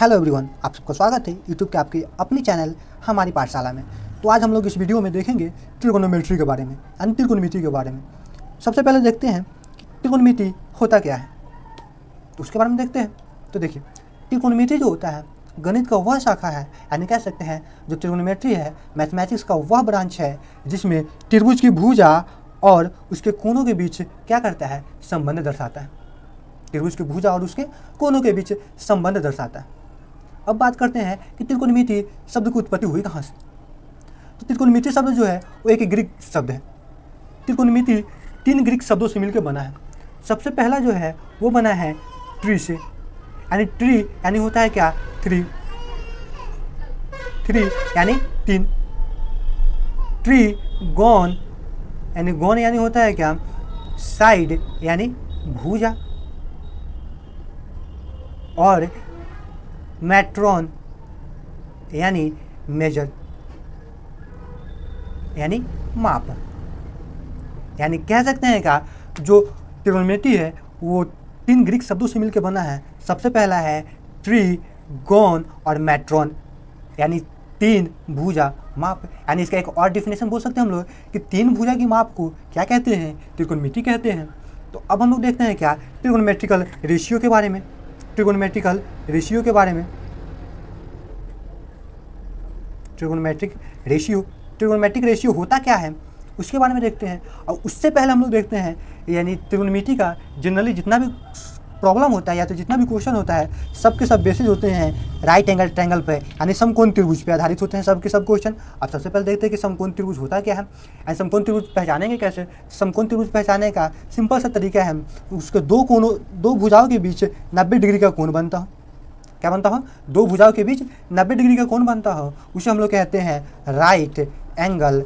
Hello everyone, आप सबका स्वागत है यूट्यूब के आपके अपनी चैनल हमारी पाठशाला में। तो आज हम लोग इस वीडियो में देखेंगे त्रिकोणमिति के बारे में, यानी त्रिकोणमिति के बारे में। सबसे पहले देखते हैं कि त्रिकोणमिति होता क्या है, तो उसके बारे में देखते हैं। तो देखिए, त्रिकोणमिति जो होता है गणित का वह शाखा है, यानी कह सकते हैं जो त्रिकोणमिति है मैथमेटिक्स का वह ब्रांच है जिसमें त्रिभुज की भुजा और उसके कोनों के बीच क्या करता है, संबंध दर्शाता है। त्रिभुज की भुजा और उसके कोनों के बीच संबंध दर्शाता है। अब बात करते हैं कि त्रिकोणमिति शब्द की उत्पत्ति हुई कहाँ से। तो त्रिकोणमिति शब्द जो है वो एक ग्रीक शब्द है। त्रिकोणमिति 3 ग्रीक शब्दों से मिलकर बना है। सबसे पहला जो है वो बना है ट्री से, यानी ट्री यानी होता है क्या, थ्री यानी 3। ट्री गॉन यानी होता है क्या, साइड यानी भुजा, और मैट्रॉन यानी मेजर यानी माप। यानी कह सकते हैं क्या, जो त्रिकोणमिति है वो 3 ग्रीक शब्दों से मिलकर बना है। सबसे पहला है ट्री, गॉन और मैट्रॉन, यानी 3 भुजा माप। यानी इसका एक और डिफिनेशन बोल सकते हैं हम लोग कि 3 भुजा की माप को क्या कहते हैं, त्रिकोणमिति कहते हैं। तो अब हम लोग देखते हैं क्या, त्रिकोणमेट्रिकल रेशियो के बारे में। ट्रिकोणमेट्रिक रेशियो होता क्या है उसके बारे में देखते हैं। और उससे पहले हम लोग देखते हैं, यानी त्रिकोणमिति का जनरली जितना भी प्रॉब्लम होता है या तो जितना भी क्वेश्चन होता है सब के सब बेसिस होते हैं राइट एंगल ट्रायंगल पे, यानी समकोण त्रिभुज पे आधारित होते हैं सब के सब क्वेश्चन। अब सबसे पहले देखते हैं कि समकोण त्रिभुज होता क्या है, यानी समकोण त्रिभुज पहचानेंगे कैसे। समकोण त्रिभुज पहचानने का सिंपल सा तरीका है, उसके दो भुजाओं के बीच 90 डिग्री का कोण बनता हो। क्या बनता हो, 2 भुजाओं के बीच 90 डिग्री का कोण बनता हो, उसे हम लोग कहते हैं राइट एंगल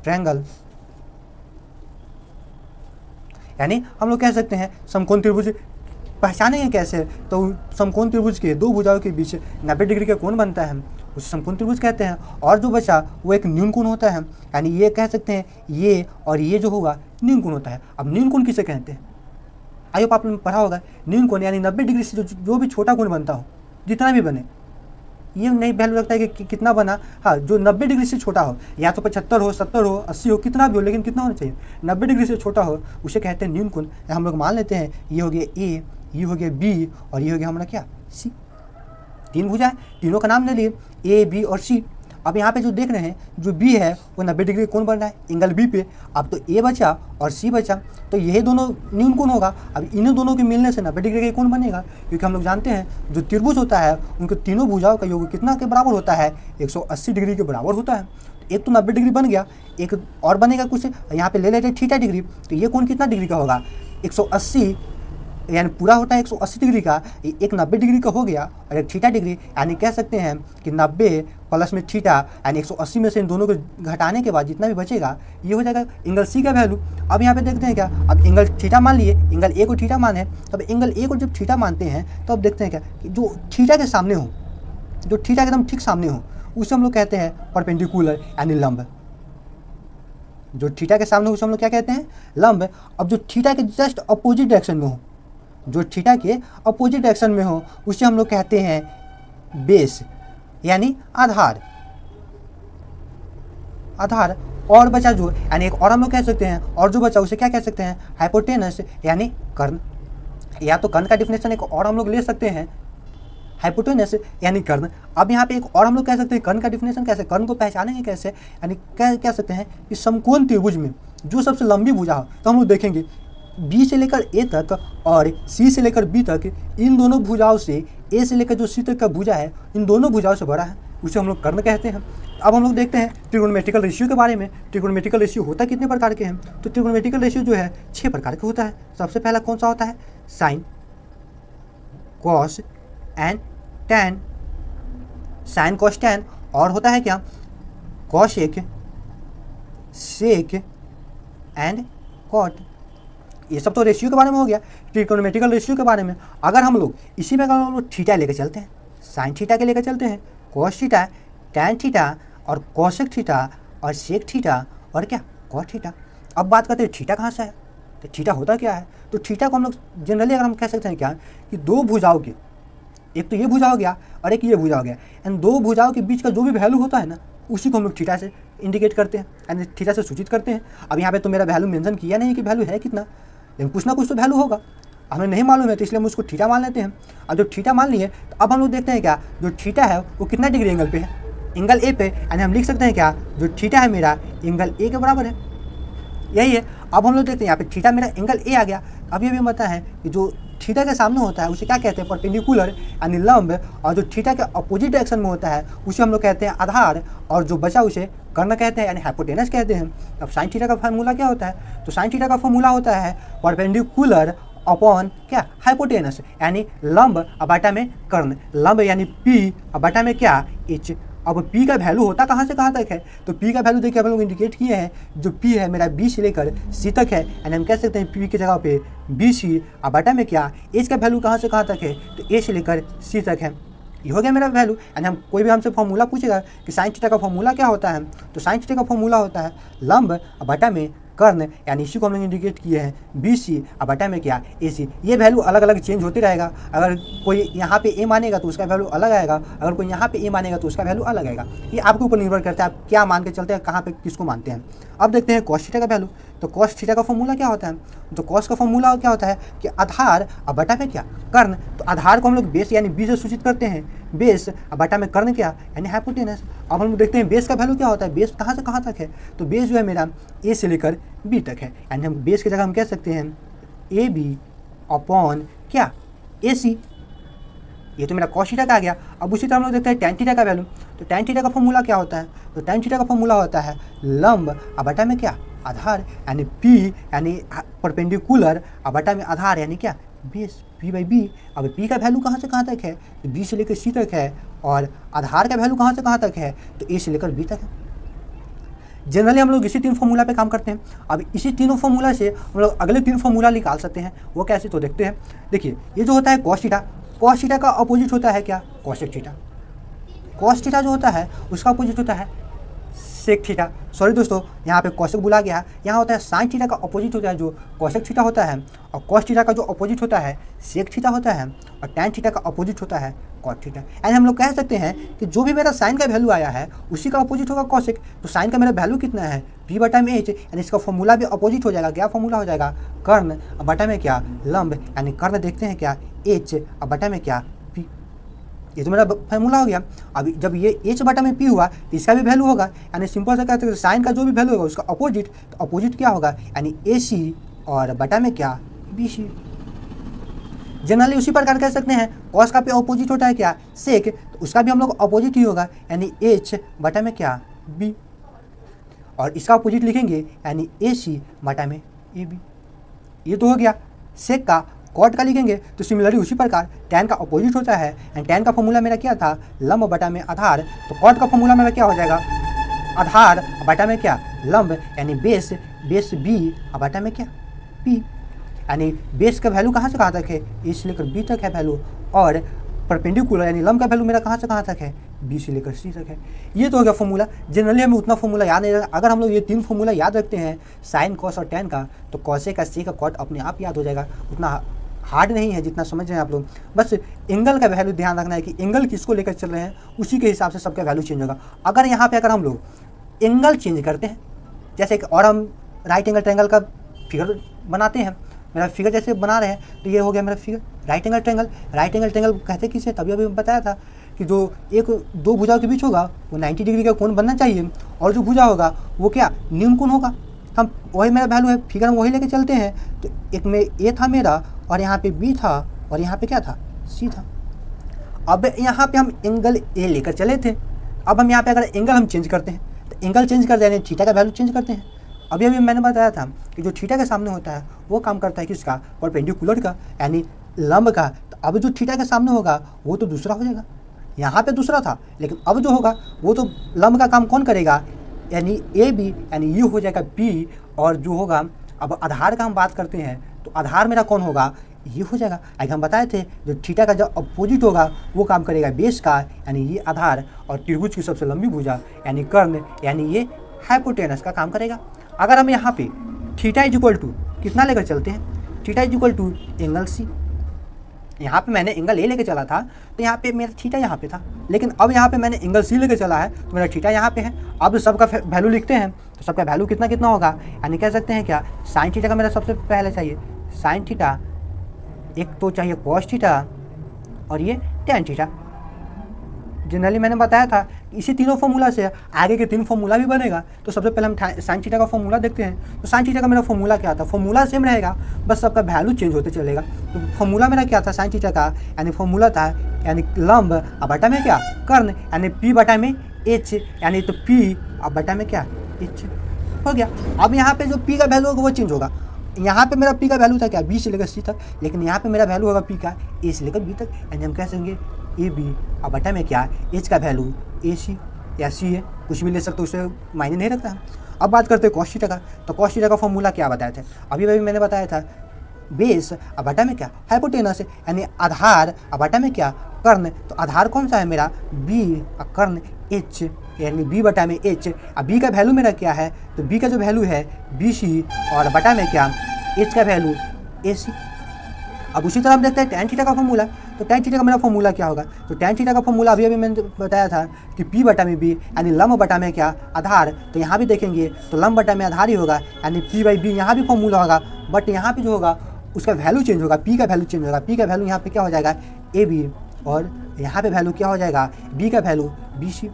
ट्रायंगल। यानी हम लोग कह सकते हैं समकोण त्रिभुज पहचानेंगे कैसे, तो समकोण त्रिभुज के 2 भुजाओं के बीच 90 डिग्री का कोण बनता है, उसे समकोण त्रिभुज कहते हैं। और जो बचा वो एक न्यून कोण होता है, यानी ये कह सकते हैं ये और ये जो होगा न्यून कोण होता है। अब न्यून कोण किसे कहते हैं, आइए आपने पढ़ा होगा। न्यून कोण यानी 90 डिग्री से जो भी छोटा कोण बनता हो, जितना भी बने, ये नहीं वैल्यू रखता है कि कितना बना, हाँ जो 90 डिग्री से छोटा हो, या तो 75 हो, 70 हो, 80 हो, कितना भी हो, लेकिन कितना होना चाहिए, 90 डिग्री से छोटा हो, उसे कहते हैं न्यून कोण। हम लोग मान लेते हैं ये हो गया ए, ये हो गया बी और ये हो गया हमारा क्या, सी। 3 भुजा है, तीनों का नाम ले लिए ए, बी और सी। अब यहाँ पे जो देख रहे हैं, जो बी है वो 90 डिग्री कोण बन रहा है एंगल बी पे। अब तो ए बचा और सी बचा, तो यही दोनों न्यून कोण होगा। अब इन्हीं दोनों के मिलने से 90 डिग्री का कोण बनेगा, क्योंकि हम लोग जानते हैं जो त्रिभुज होता है उनके तीनों भुजाओं का योग कितना के बराबर होता है, 180 डिग्री के बराबर होता है। तो एक तो 90 डिग्री बन गया, एक और बनेगा कुछ, यहाँ पे ले लेते हैं थीटा डिग्री। तो ये कोण कितना डिग्री का होगा, 180, यानी पूरा होता है 180 डिग्री का, एक 90 डिग्री का हो गया और एक थीटा डिग्री। यानी कह सकते हैं कि 90 प्लस में थीटा, यानी 180 में से इन दोनों को घटाने के बाद जितना भी बचेगा ये हो जाएगा एंगल सी का वैल्यू। अब यहाँ पे देखते हैं क्या, अब एंगल थीटा मान लिए, एंगल ए को थीटा माने। तब एंगल ए को जब थीटा मानते हैं तो अब देखते हैं क्या कि जो थीटा के सामने हो, जो थीटा के एकदम ठीक सामने हो, उसे हम लोग कहते हैं परपेंडिकुलर यानी लंब। जो थीटा के सामने उसे हम लोग क्या कहते हैं, लंब। अब जो थीटा के जस्ट अपोजिट डायरेक्शन में हो, जो थीटा के अपोजिट डायरेक्शन में हो, उसे हम लोग कहते हैं बेस यानी आधार। और बचा जो, यानी एक और हम लोग कह सकते हैं, और जो बचा उसे क्या कह सकते हैं, हाइपोटेनस यानी कर्ण। या तो कर्ण का डिफिनेशन एक और हम लोग ले सकते हैं, हाइपोटेनस यानी कर्ण। अब यहाँ पे एक और हम लोग कह सकते हैं कर्ण का डिफिनेशन कैसे, कर्ण को पहचानेंगे कैसे, यानी कह सकते हैं कि समकोण त्रिभुज में जो सबसे लंबी भुजा हो, तो हम लोग देखेंगे बी से लेकर ए तक और सी से लेकर बी तक, इन दोनों भुजाओं से, ए से लेकर जो सी तक का भुजा है, इन दोनों भुजाओं से बड़ा है, उसे हम लोग कर्ण कहते हैं। अब हम लोग देखते हैं त्रिकोणमेट्रिकल रेशियो के बारे में। त्रिकोणमेट्रिकल रेशियो होता कितने प्रकार के हैं, तो त्रिकोणमेट्रिकल रेशियो जो है 6 प्रकार का होता है। सबसे पहला कौन सा होता है, sine, cos and tan. Sine, cos, tan. और होता है क्या, कॉसेक, सेक एंड कॉट। ये सब तो रेशियो के बारे में हो गया, त्रिकोणमेट्रिकल रेशियो के बारे में। अगर हम लोग इसी में हम लोग थीटा लेकर चलते हैं, साइन थीटा के लेकर चलते हैं, कॉस थीटा, टैन थीटा और कॉसेक थीटा और सेक थीटा और क्या, कॉट थीटा। अब बात करते हैं थीटा कहाँ से है, तो थीटा होता क्या है, तो थीटा को हम लोग जनरली अगर हम कह सकते हैं क्या कि दो भुजाओं के, एक तो ये भुजा हो गया और एक ये भुजा हो गया, एंड दो भुजाओं के बीच का जो भी वैल्यू होता है ना उसी को हम लोग थीटा से इंडिकेट करते हैं यानी थीटा से सूचित करते हैं। अब यहाँ पे तो मेरा वैल्यू मेंशन किया नहीं कि वैल्यू है कितना, लेकिन कुछ ना कुछ तो वैल्यू होगा, हमें नहीं मालूम है तो इसलिए हम उसको थीटा मान लेते हैं। अब जब थीटा मान लिए तो अब हम लोग देखते हैं क्या जो थीटा है वो कितना डिग्री एंगल पे है, एंगल ए पे, यानी हम लिख सकते हैं क्या जो थीटा है मेरा एंगल ए के बराबर है, यही है। अब हम लोग देखते हैं यहाँ पे थीटा मेरा एंगल ए आ गया। अब ये भी पता है कि जो थीटा के सामने होता है उसे क्या कहते हैं परपेंडिकुलर यानी लंब, और जो थीटा के अपोजिट डायरेक्शन में होता है उसे हम लोग कहते हैं आधार, और जो बचा उसे कर्ण कहते हैं यानी हाइपोटेनस कहते हैं। अब साइन थीटा का फार्मूला क्या होता है, तो साइन थीटा का फार्मूला होता है परपेंडिकुलर अपॉन क्या हाइपोटेनस यानी लंब बटा में कर्ण, लंब यानी पी बटा में क्या एच। अब P का वैल्यू होता कहाँ से कहाँ तक है, तो P का वैल्यू देखिए हम लोग इंडिकेट किए हैं, जो P है मेरा B से लेकर C तक है, यानी हम कह सकते हैं P की जगह पे BC और बटा में क्या H का वैल्यू कहाँ से कहाँ तक है, तो A से लेकर C तक है। ये हो गया मेरा वैल्यू। यानी हम कोई भी हमसे फॉर्मूला पूछेगा कि साइन थीटा का फॉर्मूला क्या होता है, तो साइन थीटा का फॉर्मूला होता है लंब बटा में कर्ण, यानी इसी को हम लोग इंडिकेट किए हैं BC और बटा में क्या AC। ये वैल्यू अलग अलग चेंज होते रहेगा, अगर कोई यहाँ पे A मानेगा तो उसका वैल्यू अलग आएगा, अगर कोई यहाँ पे A मानेगा तो उसका वैल्यू अलग आएगा। ये आपके ऊपर निर्भर करता है आप क्या मान के चलते हैं, कहाँ पे किसको मानते हैं। अब देखते हैं कॉस थीटा का वैल्यू। तो कॉस थीटा का फॉर्मूला क्या होता है, तो कॉस का फॉर्मूला क्या होता है कि आधार और बटा में क्या कर्ण। तो आधार को हम लोग बेस यानी बी से सूचित करते हैं, बेस और बटा में कर्ण क्या यानी हाइपोटेनस। अब हम लोग देखते हैं बेस का वैल्यू क्या होता है, बेस कहाँ से कहाँ तक है, तो बेस जो है मेरा ए से लेकर बी तक है, यानी हम बेस की जगह हम कह सकते हैं ए बी अपॉन क्या ए सी। ये तो मेरा कॉस थीटा का आ गया। अब उसी तरह हम लोग देखते हैं टैन थीटा का वैल्यू। तो टैन थीटा का फॉर्मूला क्या होता है, तो टैन थीटा का फॉर्मूला होता है लंब और बटा में क्या आधार, यानी P यानी परपेंडिकुलर और बटा में आधार यानी क्या बेस P बाई बी। अब P का वैल्यू कहाँ से कहाँ तक है, तो B से लेकर C तक है, और आधार का वैल्यू कहाँ से कहाँ तक है, तो A से लेकर B तक है। जनरली हम लोग इसी तीन फॉर्मूला पे काम करते हैं। अब इसी तीनों फॉर्मूला से हम लोग अगले तीन फॉर्मूला निकाल सकते हैं, वो कैसे तो देखते हैं। देखिए ये जो होता है कॉस थीटा, कॉस थीटा का अपोजिट होता है क्या कोसेक थीटा। कॉस थीटा जो होता है उसका अपोजिट होता है सेक थीटा। सॉरी दोस्तों यहाँ पे कॉसेक बुला गया है, यहाँ होता है साइन थीटा का अपोजिट होता है जो कॉसेक थीटा होता है, और कॉस थीटा का जो अपोजिट होता है सेक थीटा होता है, और टैन थीटा का अपोजिट होता है कॉट थीटा। यानी हम लोग कह सकते हैं कि जो भी मेरा साइन का वैल्यू आया है उसी का अपोजिट होगा कॉसेक। तो साइन का मेरा वैल्यू कितना है P बटा में H, यानी इसका फॉर्मूला भी अपोजिट हो जाएगा। क्या फॉर्मूला हो जाएगा कर्ण बटा में क्या लंब, यानी कर्ण देखते हैं क्या H और बटा में क्या P। ये तो मेरा फॉर्मूला हो गया। अभी जब ये H बटा में P हुआ तो इसका भी वैल्यू होगा, यानी सिंपल से कहते हैं साइन का जो भी वैल्यू होगा उसका अपोजिट, तो अपोजिट क्या होगा यानी AC और बटा में क्या BC। जनरली उसी प्रकार कह सकते हैं कॉस का पे अपोजिट होता है क्या सेक, तो उसका भी हम लोग अपोजिट ही होगा यानी H बटा में क्या B, और इसका अपोजिट लिखेंगे यानी AC बटा में AB। ये तो हो गया सेक का। कॉट का लिखेंगे तो सिमिलरली उसी प्रकार टैन का अपोजिट होता है, एंड टैन का फॉर्मूला मेरा क्या था लंब बटा में आधार, तो कॉट का फॉर्मूला मेरा क्या हो जाएगा आधार बटा में क्या लंब, यानी बेस B बटा में क्या P। यानी बेस का वैल्यू कहाँ से कहाँ तक है A से लेकर B तक है वैल्यू, और परपेंडिकुलर यानी लंब का वैल्यू मेरा कहाँ से कहाँ तक है B से लेकर C तक है। ये तो हो गया फॉर्मूला। जनरली हमें उतना फॉर्मूला याद नहीं रहता, अगर हम लोग ये तीन फॉर्मूला याद रखते हैं साइन कॉस और टैन का, तो कॉसे का C का कॉट अपने आप याद हो जाएगा। उतना हार्ड नहीं है जितना समझ रहे हैं आप लोग। बस एंगल का वैल्यू ध्यान रखना है कि एंगल किसको लेकर चल रहे हैं, उसी के हिसाब से सबका वैल्यू चेंज होगा। अगर यहाँ पे अगर हम लोग एंगल चेंज करते हैं, जैसे कि और हम राइट एंगल ट्रायंगल का फिगर बनाते हैं, मेरा फिगर जैसे बना रहे हैं, तो ये हो गया मेरा figure right angle triangle. Right angle triangle कहते किसे, तभी अभी बताया था कि जो एक दो भुजाओं के बीच होगा वो 90 डिग्री का कोण बनना चाहिए, और जो भुजा होगा वो क्या न्यून कोण होगा। हम वही मेरा वैल्यू है, फिगर हम वही लेके चलते हैं। तो एक में ए था मेरा, और यहाँ पे बी था, और यहाँ पे क्या था सी था। अब यहाँ पे हम एंगल ए लेकर चले थे, अब हम यहाँ पे अगर एंगल हम चेंज करते हैं तो एंगल चेंज कर देने थीटा का वैल्यू चेंज करते हैं। अभी अभी मैंने बताया था कि जो थीटा के सामने होता है वो काम करता है किसका परपेंडिकुलर का, यानी लंब का। तो अब जो थीटा के सामने होगा वो तो दूसरा हो जाएगा, यहाँ पे दूसरा था, लेकिन अब जो होगा वो तो लंब का काम कौन करेगा, यानी ए बी, यानी ये हो जाएगा पी। और जो होगा अब आधार का हम बात करते हैं, तो आधार मेरा कौन होगा ये हो जाएगा। आगे हम बताए थे जो थीटा का जो अपोजिट होगा वो काम करेगा बेस का, यानी ये आधार, और त्रिभुज की सबसे लंबी भुजा यानी कर्ण, यानी ये हाइपोटेनस का काम करेगा। अगर हम यहाँ पे थीटा इज इक्वल टू कितना लेकर चलते हैं, theta is equal to angle C. यहाँ पे मैंने एंगल ए लेके चला था तो यहाँ पे मेरा थीटा यहाँ पे था, लेकिन अब यहाँ पे मैंने एंगल सी लेके चला है तो मेरा थीटा यहाँ पे है। अब सबका वैल्यू लिखते हैं तो सबका वैल्यू कितना कितना होगा, यानी कह सकते हैं क्या, साइन थीटा का मेरा सबसे पहले चाहिए साइन थीटा, एक तो चाहिए कॉस थीटा और ये टेन थीटा। जनरली मैंने बताया था इसी तीनों फॉर्मूला से आगे के 3 फॉर्मूला भी बनेगा। तो सबसे पहले हम साइन थीटा का फॉर्मूला देखते हैं। तो साइन थीटा का मेरा फॉर्मूला क्या था, फॉर्मूला सेम रहेगा, बस सबका वैल्यू चेंज होते चलेगा। तो फॉर्मूला मेरा क्या था साइन थीटा का, यानी फॉर्मूला था यानी लंब अब बटा में क्या कर्ण, यानी पी बटा में एच, यानी तो पी अब बटा में क्या एच हो गया। अब यहाँ पे जो पी का वैल्यू होगा वो चेंज होगा। यहाँ पे मेरा पी का वैल्यू था क्या बी से लेकर सी तक, लेकिन यहाँ पे मेरा वैल्यू होगा पी का ए से लेकर बी तक, यानी हम कह सकेंगे ए बी अब बटा में क्या एच का वैल्यू ए सी या सी है, कुछ भी ले सकते हो, उससे मायने नहीं रखता। अब बात करते हैं कॉस थीटा का। तो कॉस थीटा का फॉर्मूला क्या बताया था, अभी मैंने बताया था बेस अब बटा में क्या हाइपोटेनस, यानी आधार अब बटा में क्या कर्ण। तो आधार कौन सा है मेरा बी और कर्ण एच, यानी बी बटा में एच। अब बी का वैल्यू मेरा क्या है, तो बी का जो वैल्यू है बी सी और बटा में क्या एच का वैल्यू ए सी। अब उसी तरह हम देखते हैं टैन थीटा का फॉर्मूला। तो टैन थीटा का मेरा फॉर्मूला क्या होगा, तो टैन थीटा का फॉर्मूला अभी मैंने बताया था कि पी बटा में बी, यानी लंब बटा में क्या आधार। तो यहाँ भी देखेंगे तो लंब बटा में आधार ही होगा, यानी पी बाई बी यहाँ भी फॉर्मूला होगा, बट यहाँ पे जो होगा उसका वैल्यू चेंज होगा, पी का वैल्यू चेंज होगा। पी का वैल्यू यहाँ पे क्या हो जाएगा ए बी, और यहाँ पे वैल्यू क्या हो जाएगा बी का वैल्यू बी सी।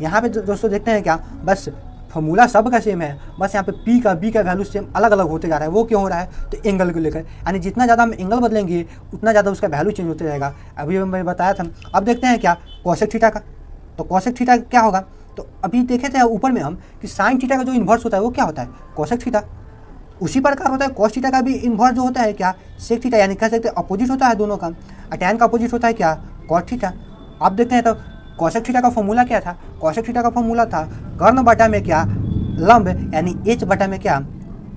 यहाँ पे दोस्तों देखते हैं क्या, बस फॉर्मूला सब का सेम है, बस यहाँ पे पी का बी का वैल्यू सेम अलग अलग होते जा रहा है। वो क्यों हो रहा है, तो एंगल को लेकर, यानी जितना ज़्यादा हम एंगल बदलेंगे उतना ज़्यादा उसका वैल्यू चेंज होते जाएगा। अभी मैं बताया था। अब देखते हैं क्या कोसेक थीटा का। तो कोसेक थीटा क्या होगा, तो अभी देखे थे ऊपर में हम कि साइन थीटा का जो इन्वर्स होता है वो क्या होता है कोसेक थीटा। उसी प्रकार होता है कॉस थीटा का भी इन्वर्स जो होता है क्या सेक थीटा, यानी कह सकते हैं अपोजिट होता है दोनों का। टैन का अपोजिट होता है क्या कॉट थीटा। अब देखते हैं तो कोसेक थीटा का फॉर्मूला क्या था, कोसेक थीटा का फॉर्मूला था कर्ण बटा में क्या लंब, यानी एच बटा में क्या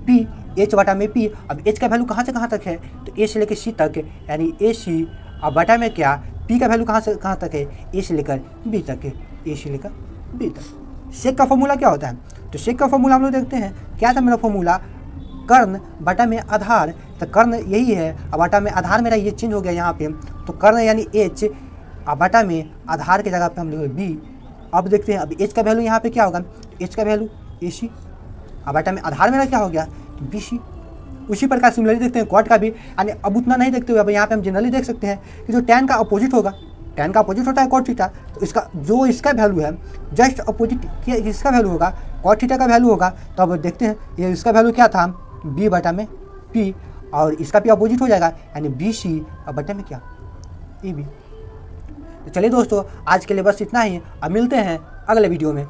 पी, एच बटा में पी। अब एच का वैल्यू कहाँ से कहाँ तक है, तो ए से लेकर सी तक, यानी ए सी अब बटा में क्या पी का वैल्यू कहाँ से कहाँ तक है, ए से लेकर बी तक है, ए से लेकर बी तक। सेक का फॉर्मूला क्या होता है, तो सेक का फॉर्मूला हम लोग देखते हैं क्या था मेरा फॉर्मूला कर्ण बटा में आधार। तो कर्ण यही है, अब बटा में आधार मेरा ये चेंज हो गया यहाँ पे, तो कर्ण यानी एच अब बटा में आधार की जगह पे हम लिखेंगे बी। अब देखते हैं अब एच का वैल्यू यहाँ पे क्या होगा, एच का वैल्यू ए सी अब बटा में आधार मेरा क्या हो गया बी सी। उसी प्रकार सिमिलरली देखते हैं कॉट का भी, यानी अब उतना नहीं देखते हुए अब यहाँ पे हम जनरली देख सकते हैं कि जो टैन का अपोजिट होगा, टैन का अपोजिट होता है कॉट थीटा, तो इसका जो इसका वैल्यू है जस्ट अपोजिट इसका वैल्यू होगा कॉट थीटा का वैल्यू होगा। तो अब देखते हैं ये इसका वैल्यू क्या था बी बटा में पी, और इसका भी अपोजिट हो जाएगा यानी बी सी और बटा में क्या ए बी। तो चलिए दोस्तों आज के लिए बस इतना ही, अब मिलते हैं अगले वीडियो में।